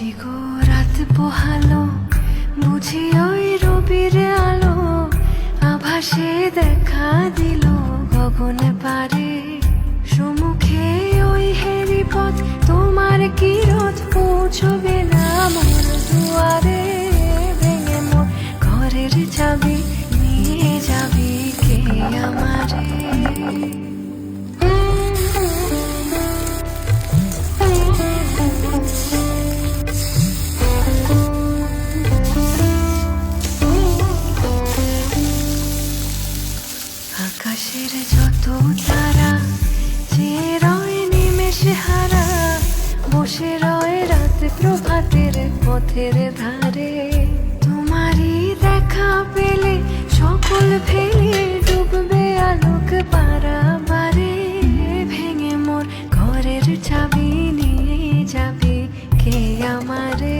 বুঝি গো রাত পোহালো, বুঝি ওই রবির আলো আভাসে দেখা দিল গগনে পারে। সম্মুখে ওই হেরি পথ, তোমার কি রথ পৌঁছবে না মোর দুয়ারে। ভেঙে মোর ঘরের চাবি নিয়ে যাবি কে আমারে। আকাশের যত তারা যে রয় নিমেষে হারা, বসে রয় রাত প্রভাতের পথের ধারে। তোমারই দেখা পেলে সকল ফেলে ডুববে আলোক পারাবারে। ভেঙে মোর ঘরের চাবি নিয়ে যাবে কে আমারে।